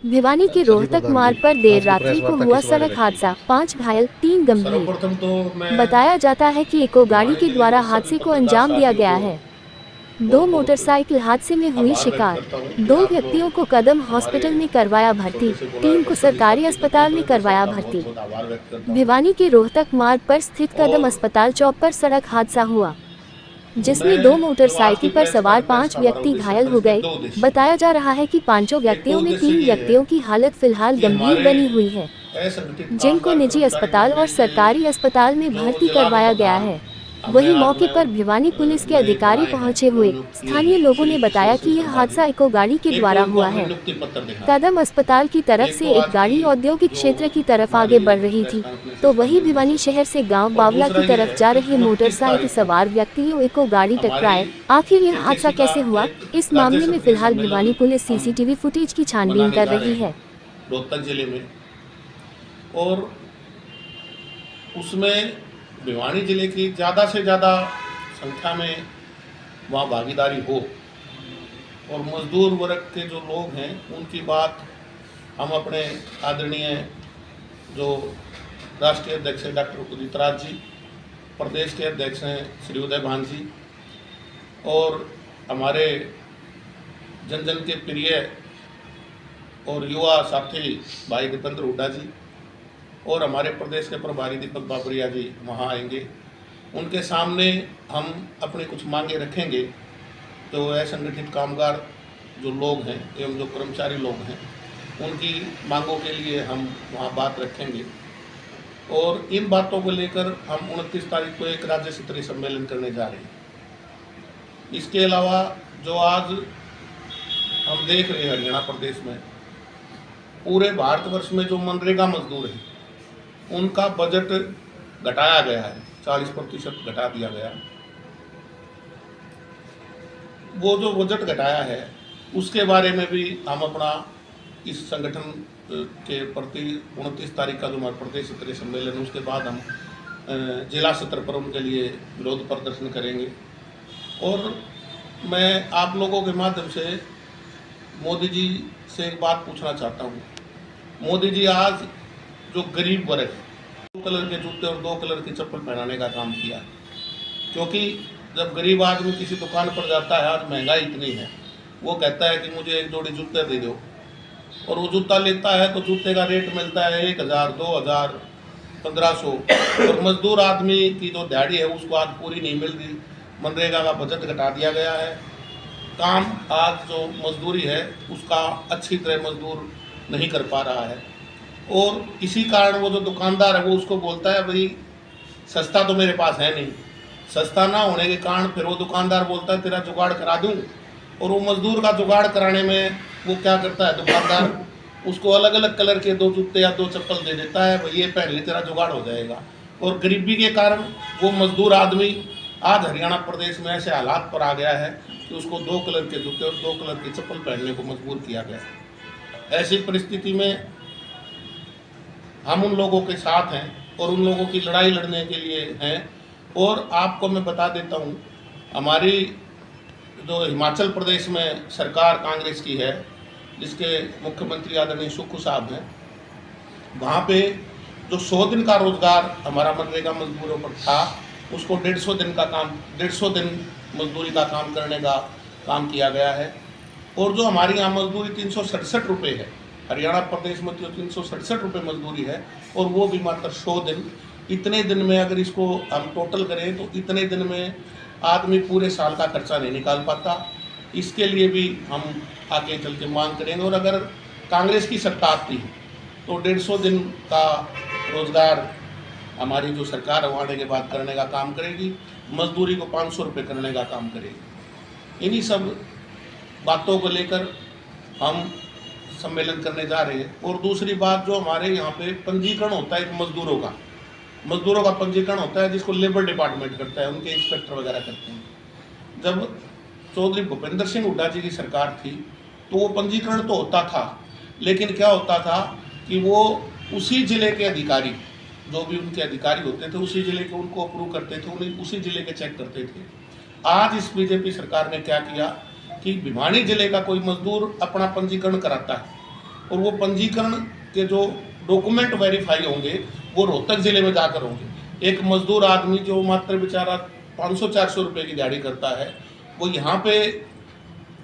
भिवानी के रोहतक मार्ग पर देर रात्रि को हुआ सड़क हादसा, 5 घायल 3 गंभीर। बताया जाता है कि इको गाड़ी के द्वारा हादसे को अंजाम दिया गया है। 2 मोटरसाइकिल हादसे में हुई शिकार। 2 व्यक्तियों को कदम हॉस्पिटल में करवाया भर्ती, 3 को सरकारी अस्पताल में करवाया भर्ती। भिवानी के रोहतक मार्ग पर स्थित कदम अस्पताल चौक पर सड़क हादसा हुआ, जिसमें 2 मोटरसाइकिल पर सवार 5 व्यक्ति घायल हो गए। बताया जा रहा है कि पांचों व्यक्तियों में 3 व्यक्तियों की हालत फिलहाल गंभीर बनी हुई है, जिनको निजी अस्पताल और सरकारी अस्पताल में भर्ती करवाया गया है। वहीं मौके पर भिवानी पुलिस के अधिकारी पहुंचे हुए। स्थानीय लोगों ने बताया कि यह हादसा इको गाड़ी के द्वारा हुआ है। कदम अस्पताल की तरफ से एक गाड़ी औद्योगिक क्षेत्र की तरफ आगे बढ़ रही थी, तो वहीं भिवानी शहर से गांव बावला की तरफ जा रहे मोटरसाइकिल सवार व्यक्तियों इको गाड़ी टकराए। आखिर यह हादसा कैसे हुआ, इस मामले में फिलहाल भिवानी पुलिस सीसीटीवी फुटेज की छानबीन कर रही है। रोहतक जिले में और उसमें भिवानी जिले की ज़्यादा से ज़्यादा संख्या में वहाँ भागीदारी हो और मजदूर वर्ग के जो लोग हैं उनकी बात हम अपने आदरणीय जो राष्ट्रीय अध्यक्ष हैं डॉक्टर उदित राज जी, प्रदेश के अध्यक्ष हैं श्री उदय भान जी और हमारे जन जन के प्रिय और युवा साथी भाई दीपेंद्र हुड्डा जी और हमारे प्रदेश के प्रभारी दीपक बाबरिया जी वहाँ आएंगे। उनके सामने हम अपनी कुछ मांगे रखेंगे। तो असंगठित कामगार जो लोग हैं एवं जो कर्मचारी लोग हैं उनकी मांगों के लिए हम वहाँ बात रखेंगे और इन बातों को लेकर हम 29 तारीख को एक राज्य स्तरीय सम्मेलन करने जा रहे हैं। इसके अलावा जो आज हम देख रहे हैं हरियाणा प्रदेश में पूरे भारतवर्ष में जो मनरेगा मजदूर हैं उनका बजट घटाया गया है, 40% घटा दिया गया। वो जो बजट घटाया है उसके बारे में भी हम अपना इस संगठन के प्रति 29 तारीख का जो हमारा प्रदेश स्तरीय सम्मेलन है उसके बाद हम जिला स्तर पर उनके लिए विरोध प्रदर्शन करेंगे। और मैं आप लोगों के माध्यम से मोदी जी से एक बात पूछना चाहता हूँ। मोदी जी आज जो गरीब वर्ग है 2 कलर के जूते और 2 कलर की चप्पल पहनाने का काम किया, क्योंकि जब गरीब आदमी किसी दुकान पर जाता है, आज महंगाई इतनी है, वो कहता है कि मुझे एक जोड़ी जूते दे दो और वो जूता लेता है तो जूते का रेट मिलता है 1000, 2000, 1500 और मजदूर आदमी की जो दिहाड़ी है उसको आज पूरी नहीं मिल रही। मनरेगा का बजट घटा दिया गया है। काम आज जो मजदूरी है उसका अच्छी तरह मजदूर नहीं कर पा रहा है और इसी कारण वो जो दुकानदार है वो उसको बोलता है भाई सस्ता तो मेरे पास है नहीं। सस्ता ना होने के कारण फिर वो दुकानदार बोलता है तेरा जुगाड़ करा दूं और वो मजदूर का जुगाड़ कराने में वो क्या करता है, दुकानदार उसको अलग अलग कलर के 2 जूते या 2 चप्पल दे देता है, भाई ये पहन ले तेरा जुगाड़ हो जाएगा। और गरीबी के कारण वो मजदूर आदमी आज हरियाणा प्रदेश में ऐसे हालात पर आ गया है कि उसको 2 कलर के जूते और 2 कलर की चप्पल पहनने को मजबूर किया गया है। ऐसी परिस्थिति में हम उन लोगों के साथ हैं और उन लोगों की लड़ाई लड़ने के लिए हैं। और आपको मैं बता देता हूँ, हमारी जो हिमाचल प्रदेश में सरकार कांग्रेस की है जिसके मुख्यमंत्री आदरणीय सुक्खू साहब हैं, वहाँ पे जो 100 दिन का रोजगार हमारा मनरेगा मजदूरों पर था उसको 150 दिन का काम 150 दिन मजदूरी का काम करने का काम किया गया है। और जो हमारी यहाँ मजदूरी 367 रुपये है, हरियाणा प्रदेश में तो 367 रुपये मजदूरी है और वो भी मात्र 100 दिन। इतने दिन में अगर इसको हम टोटल करें तो इतने दिन में आदमी पूरे साल का खर्चा नहीं निकाल पाता। इसके लिए भी हम आगे चल के मांग करेंगे और अगर कांग्रेस की सत्ता आती है तो 150 दिन का रोजगार हमारी जो सरकार आने के बाद करने का काम करेगी, मजदूरी को 500 रुपये करने का काम करेगी। इन्हीं सब बातों को लेकर हम सम्मेलन करने जा रहे हैं। और दूसरी बात, जो हमारे यहाँ पे पंजीकरण होता है मजदूरों का पंजीकरण होता है जिसको लेबर डिपार्टमेंट करता है, उनके इंस्पेक्टर वगैरह करते हैं। जब चौधरी भूपेंद्र सिंह हुड्डा जी की सरकार थी तो वो पंजीकरण तो होता था, लेकिन क्या होता था कि वो उसी जिले के अधिकारी, जो भी उनके अधिकारी होते थे उसी जिले के उनको अप्रूव करते थे, उन्हें उसी जिले के चेक करते थे। आज इस बीजेपी सरकार ने क्या किया कि भिवानी जिले का कोई मजदूर अपना पंजीकरण कराता है और वो पंजीकरण के जो डॉक्यूमेंट वेरीफाई होंगे वो रोहतक ज़िले में जाकर होंगे। एक मजदूर आदमी जो मात्र बेचारा 500-400 रुपये की दिहाड़ी करता है, वो यहाँ पे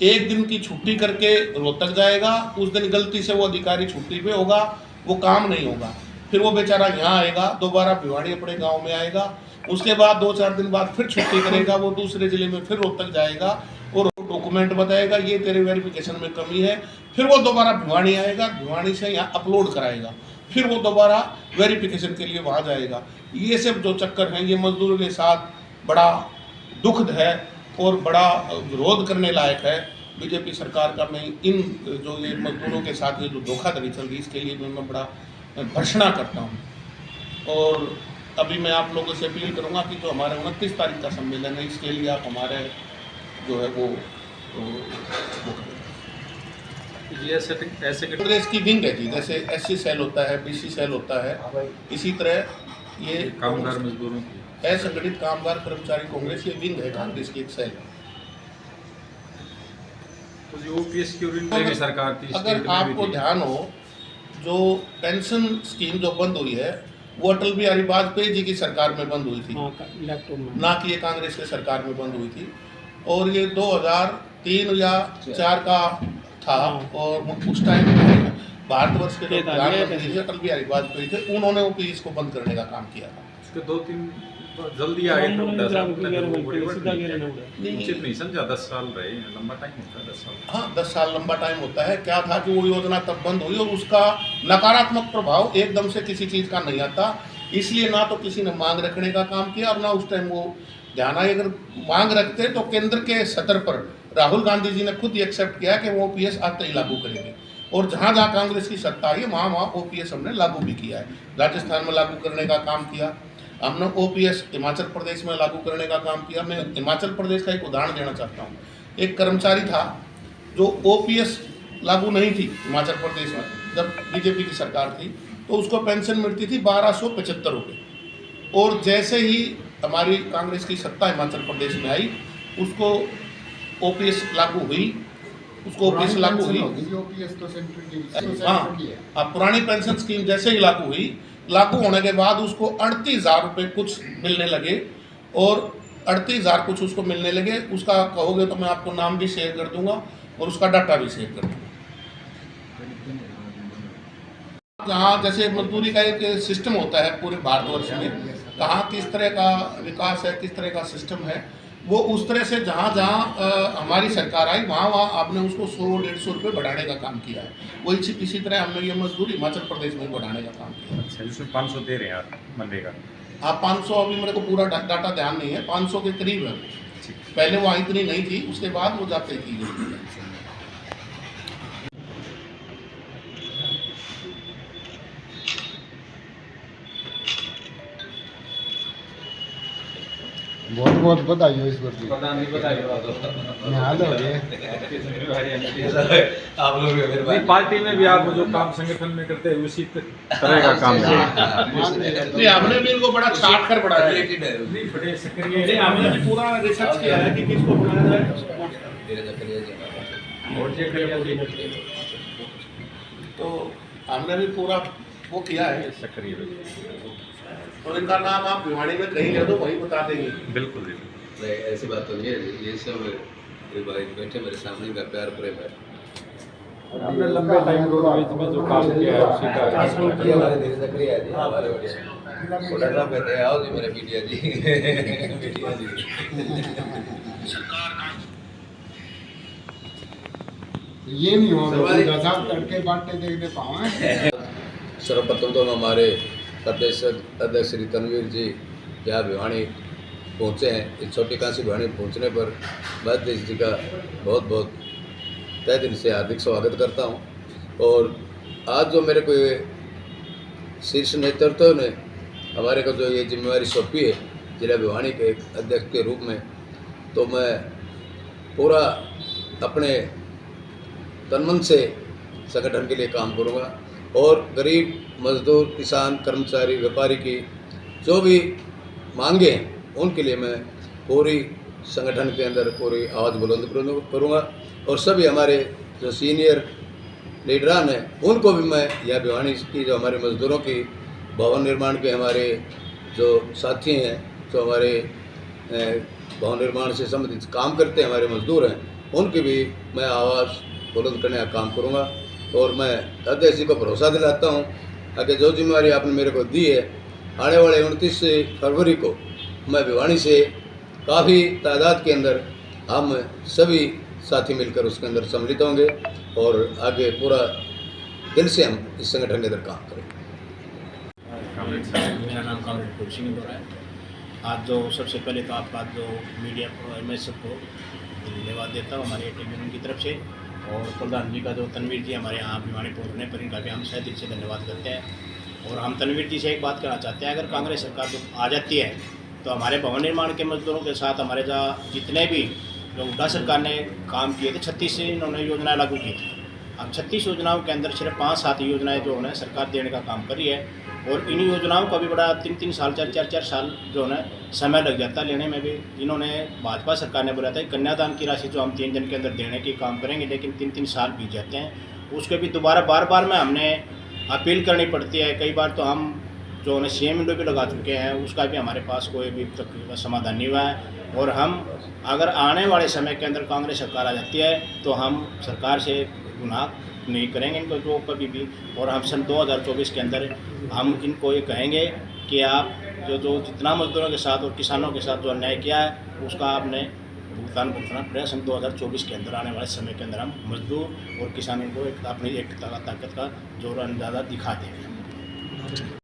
एक दिन की छुट्टी करके रोहतक जाएगा, उस दिन गलती से वो अधिकारी छुट्टी पे होगा, वो काम नहीं होगा, फिर वो बेचारा यहाँ आएगा, दोबारा भिवाड़ी अपने गांव में आएगा, उसके बाद 2-4 दिन बाद फिर छुट्टी करेगा, वो दूसरे ज़िले में फिर रोहतक जाएगा और डॉक्यूमेंट बताएगा ये तेरे वेरिफिकेशन में कमी है, फिर वो दोबारा भिवाड़ी आएगा, भिवाड़ी से यहाँ अपलोड कराएगा, फिर वो दोबारा वेरिफिकेशन के लिए वहाँ जाएगा। ये सब जो चक्कर हैं ये मजदूरों के साथ बड़ा दुखद है और बड़ा विरोध करने लायक है। बीजेपी सरकार का मैं इन जो ये मजदूरों के साथ ये जो धोखाधड़ी चल रही है इसके लिए मैं बड़ा भर्त्सना करता हूँ। और अभी मैं आप लोगों से अपील करूँगा कि जो हमारे 29 तारीख का सम्मेलन है इसके लिए आप हमारे जो है वो ऐसे कांग्रेस की विंग है जी, जैसे SC सेल होता है, BC सेल होता है, इसी तरह ये कामगार मजदूरों की असंगठित कामगार कर्मचारी कांग्रेस ये विंग है कांग्रेस की एक सेल। तो जो OPS की सरकार थी, अगर आपको ध्यान हो जो पेंशन स्कीम जो बंद हुई है वो अटल बिहारी वाजपेयी जी की सरकार में बंद हुई थी, ना कि ये कांग्रेस की सरकार में बंद हुई थी। और ये 2003 या 4 का था और उस टाइम भारतवर्ष के जो प्रधानमंत्री थे अटल बिहारी वाजपेयी थे, उन्होंने OPS को बंद करने का काम किया था। उसके 2-3 जल्दी आ गए उचित नहीं समझा। 10 साल रहे, लंबा टाइम होता है 10 साल। हाँ, 10 साल लंबा टाइम होता है। क्या था कि वो योजना तब बंद हुई और उसका नकारात्मक प्रभाव एकदम से किसी चीज़ का नहीं आता, इसलिए ना तो किसी ने मांग रखने का काम किया और ना उस टाइम वो ध्यान आए। अगर मांग रखते तो केंद्र के सतर पर राहुल गांधी जी ने खुद एक्सेप्ट किया कि वो OPS आते ही लागू करेंगे और जहाँ जहाँ कांग्रेस की सत्ता आई है वहाँ OPS हमने लागू भी किया है। राजस्थान में लागू करने का काम किया हमने, OPS हिमाचल प्रदेश में लागू करने का काम किया। मैं हिमाचल प्रदेश का एक उदाहरण देना चाहता हूँ। एक कर्मचारी था जो OPS लागू नहीं थी हिमाचल प्रदेश में, जब बीजेपी की सरकार थी तो उसको पेंशन मिलती थी 1275 रुपये, और जैसे ही हमारी कांग्रेस की सत्ता हिमाचल प्रदेश में आई उसको OPS लागू हुई, उसको OPS लागू हुई। हाँ, अब पुरानी पेंशन स्कीम जैसे ही लागू हुई, लागू होने के बाद उसको 38,000 रुपये कुछ मिलने लगे और 38,000 कुछ उसको मिलने लगे। उसका कहोगे तो मैं आपको नाम भी शेयर कर दूंगा और उसका डाटा भी शेयर कर दूंगा। जहाँ जैसे मजदूरी का एक सिस्टम होता है पूरे भारतवर्ष में, कहाँ किस तरह का विकास है, किस तरह का सिस्टम है, वो उस तरह से जहाँ जहाँ हमारी सरकार आई वहाँ वहाँ आपने उसको 100-150 रुपये बढ़ाने का काम किया है। वही इसी तरह हमने ये मजदूरी हिमाचल प्रदेश में बढ़ाने का काम किया। अच्छा, जिसमें 500 दे रहे हैं आप मनरेगा? आप 500, अभी मेरे को पूरा डाटा ध्यान नहीं है, 500 के करीब है। पहले वहाँ इतनी नहीं थी, उसके बाद वो जाते की गई। बहुत बहुत बधाई हो इस बार की। प्रधान जी बताइए निहाल हो गए आप लोग। पार्टी में भी आप जो काम संगठन में करते हैं उसी तरह का काम नहीं, हमने भी इनको बड़ा छाट कर बढ़ाया है। नहीं, बड़े सक्रिय हमने भी पूरा रिसर्च किया है कि किसको बनाया जाए। तो हमने भी पूरा वो किया है सक्रिय, और इनका नाम आप भिवाड़ी में कहीं ले दो वही बता देंगे। बिल्कुल नहीं, ऐसी बात तो नहीं है। ये सब बैठे मेरे सामने का प्यार प्रेम है। आपने लंबे टाइम रोडवेज में जो काम किया है उसी का हमारे दिल सक्रिय है जी, हमारे बढ़िया छोटा साहब कहते हैं आओ जी मेरे मीडिया जी मीडिया जी। ये नहीं हो साहब तड़के बांटते देखने पावे। सर्वप्रथम तो हमारे अध्यक्ष श्री तनवीर जी यहाँ भिवानी पहुँचे हैं। इस छोटी काशी भिवानी पहुँचने पर मैं अध्यक्ष जी का बहुत बहुत तहे दिल से हार्दिक स्वागत करता हूँ। और आज जो मेरे को शीर्ष नेतृत्व ने हमारे को जो ये जिम्मेवारी सौंपी है जिला भिवानी के एक अध्यक्ष के रूप में, तो मैं पूरा अपने तनमन से संगठन के लिए काम करूँगा और गरीब मजदूर, किसान, कर्मचारी, व्यापारी की जो भी मांगे हैं उनके लिए मैं पूरी संगठन के अंदर पूरी आवाज़ बुलंद करूँगा। और सभी हमारे जो सीनियर लीडरान हैं उनको भी मैं यह भिवानी की जो हमारे मज़दूरों की भवन निर्माण के हमारे जो साथी हैं, जो हमारे भवन निर्माण से संबंधित काम करते हैं, हमारे मजदूर हैं, उनकी भी मैं आवाज़ बुलंद करने का काम करूँगा। और मैं अध्यक्ष जी को भरोसा दिलाता हूँ कि जो जिम्मेवारी आपने मेरे को दी है, आने वाले 29 फरवरी को मैं भिवानी से काफ़ी तादाद के अंदर हम सभी साथी मिलकर उसके अंदर सम्मिलित होंगे और आगे पूरा दिल से हम इस संगठन के अंदर काम करेंगे। मेरा नाम कॉमरेड कुल सिंह है। आज जो सबसे पहले तो आपका जो मीडिया को मैं सबको धन्यवाद देता हूँ हमारे यूनियन की तरफ से, और प्रधान जी का जो तनवीर जी हमारे यहाँ भिवानी पहुँचने पर इनका भी हम सही दिल से धन्यवाद करते हैं। और हम तनवीर जी से एक बात कहना चाहते हैं, अगर कांग्रेस सरकार जो आ जाती है तो हमारे भवन निर्माण के मजदूरों के साथ हमारे जहाँ जितने भी जो हुड्डा सरकार ने काम किए थे 36 से इन्होंने योजनाएँ लागू की थी। अब 36 योजनाओं के अंदर सिर्फ 5-7 योजनाएँ जो है सरकार देने का काम कर रही है, और इन योजनाओं का भी बड़ा 3-3 साल 4-4 साल जो है समय लग जाता है लेने में भी। इन्होंने भाजपा सरकार ने बोला था कन्यादान की राशि जो हम 3 दिन के अंदर देने की काम करेंगे, लेकिन 3-3 साल बीत जाते हैं। उसके भी दोबारा बार में हमने अपील करनी पड़ती है। कई बार तो हम जो है CM विंडो भी लगा चुके हैं, उसका भी हमारे पास कोई भी तक समाधान नहीं हुआ है। और हम अगर आने वाले समय के अंदर कांग्रेस सरकार आ जाती है तो हम सरकार से गुनाह नहीं करेंगे इनको जो कभी भी। और हम सन 2024 के अंदर हम इनको ये कहेंगे कि आप जो जितना मजदूरों के साथ और किसानों के साथ जो अन्याय किया है उसका आपने भुगतान भुगतना पड़ेगा। सन 2024 के अंदर आने वाले समय के अंदर हम मजदूर और किसानों को अपनी एक ताकत का जोर अंदाजा दिखा देंगे।